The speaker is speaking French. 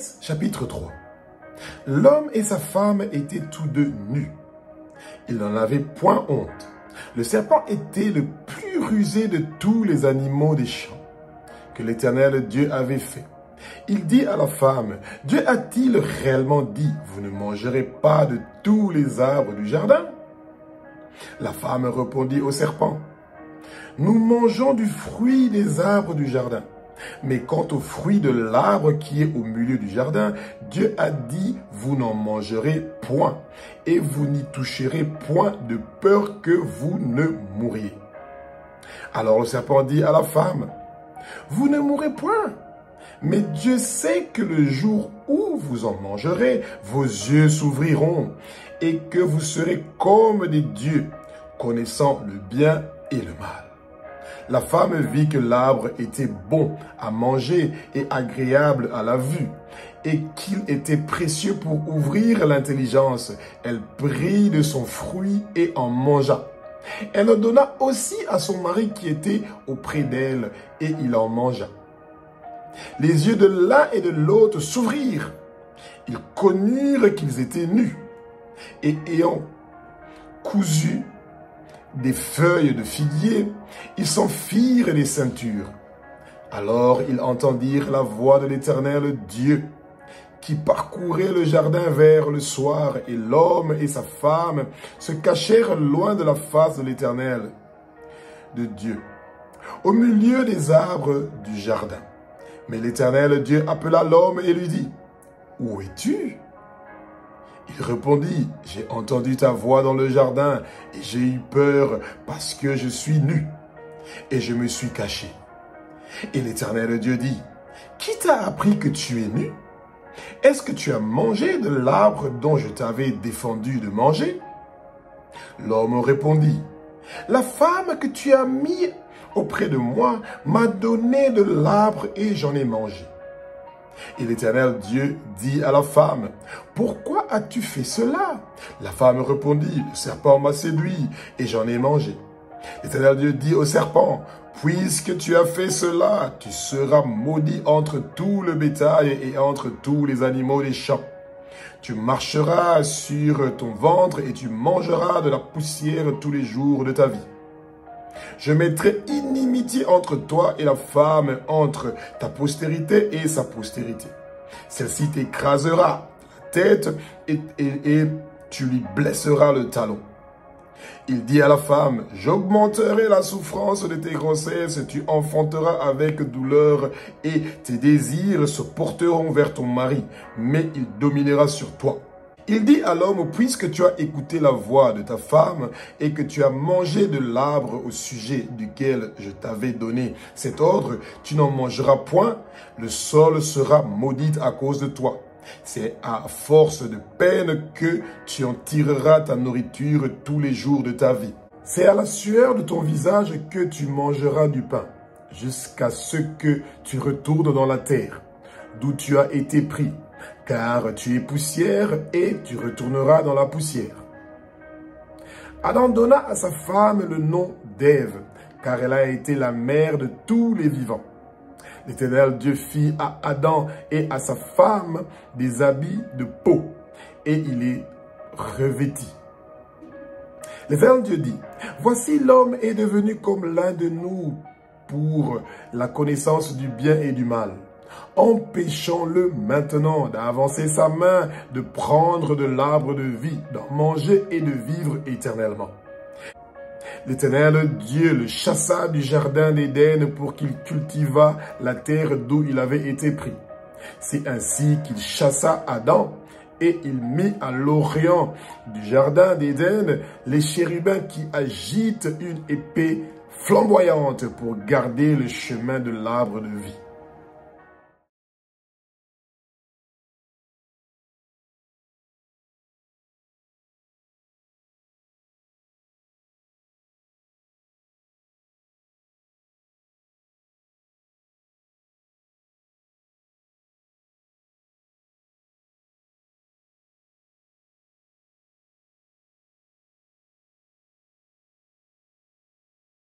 Genèse chapitre 3. L'homme et sa femme étaient tous deux nus. Ils n'en avaient point honte. Le serpent était le plus rusé de tous les animaux des champs que l'Éternel Dieu avait fait. Il dit à la femme, Dieu a-t-il réellement dit, vous ne mangerez pas de tous les arbres du jardin? La femme répondit au serpent, nous mangeons du fruit des arbres du jardin. Mais quant au fruit de l'arbre qui est au milieu du jardin, Dieu a dit, vous n'en mangerez point, et vous n'y toucherez point de peur que vous ne mouriez. Alors le serpent dit à la femme, vous ne mourrez point, mais Dieu sait que le jour où vous en mangerez, vos yeux s'ouvriront, et que vous serez comme des dieux, connaissant le bien et le mal. La femme vit que l'arbre était bon à manger et agréable à la vue, et qu'il était précieux pour ouvrir l'intelligence. Elle prit de son fruit et en mangea. Elle en donna aussi à son mari qui était auprès d'elle, et il en mangea. Les yeux de l'un et de l'autre s'ouvrirent. Ils connurent qu'ils étaient nus, et ayant cousu des feuilles de figuier, ils s'en firent des ceintures. Alors ils entendirent la voix de l'Éternel Dieu, qui parcourait le jardin vers le soir, et l'homme et sa femme se cachèrent loin de la face de l'Éternel, de Dieu, au milieu des arbres du jardin. Mais l'Éternel Dieu appela l'homme et lui dit, « Où es-tu » Il répondit, « J'ai entendu ta voix dans le jardin, et j'ai eu peur parce que je suis nu, et je me suis caché. » Et l'Éternel Dieu dit, « Qui t'a appris que tu es nu? Est-ce que tu as mangé de l'arbre dont je t'avais défendu de manger? » L'homme répondit, « La femme que tu as mis auprès de moi m'a donné de l'arbre et j'en ai mangé. » Et l'Éternel Dieu dit à la femme, « Pourquoi as-tu fait cela ?» La femme répondit, « Le serpent m'a séduit et j'en ai mangé. » L'Éternel Dieu dit au serpent, « Puisque tu as fait cela, tu seras maudit entre tout le bétail et entre tous les animaux des champs. Tu marcheras sur ton ventre et tu mangeras de la poussière tous les jours de ta vie. Je mettrai inimitié entre toi et la femme, entre ta postérité et sa postérité. Celle-ci t'écrasera la tête et tu lui blesseras le talon. » Il dit à la femme, « J'augmenterai la souffrance de tes grossesses, tu enfanteras avec douleur et tes désirs se porteront vers ton mari, mais il dominera sur toi. » Il dit à l'homme, « Puisque tu as écouté la voix de ta femme et que tu as mangé de l'arbre au sujet duquel je t'avais donné cet ordre, tu n'en mangeras point, le sol sera maudit à cause de toi. C'est à force de peine que tu en tireras ta nourriture tous les jours de ta vie. C'est à la sueur de ton visage que tu mangeras du pain, jusqu'à ce que tu retournes dans la terre, d'où tu as été pris. Car tu es poussière et tu retourneras dans la poussière. » Adam donna à sa femme le nom d'Ève, car elle a été la mère de tous les vivants. L'Éternel Dieu fit à Adam et à sa femme des habits de peau, et il les revêtit. L'Éternel Dieu dit, « Voici l'homme est devenu comme l'un de nous pour la connaissance du bien et du mal. Empêchons-le maintenant d'avancer sa main, de prendre de l'arbre de vie, d'en manger et de vivre éternellement. » L'Éternel Dieu le chassa du jardin d'Éden pour qu'il cultivât la terre d'où il avait été pris. C'est ainsi qu'il chassa Adam et il mit à l'orient du jardin d'Éden les chérubins qui agitent une épée flamboyante pour garder le chemin de l'arbre de vie.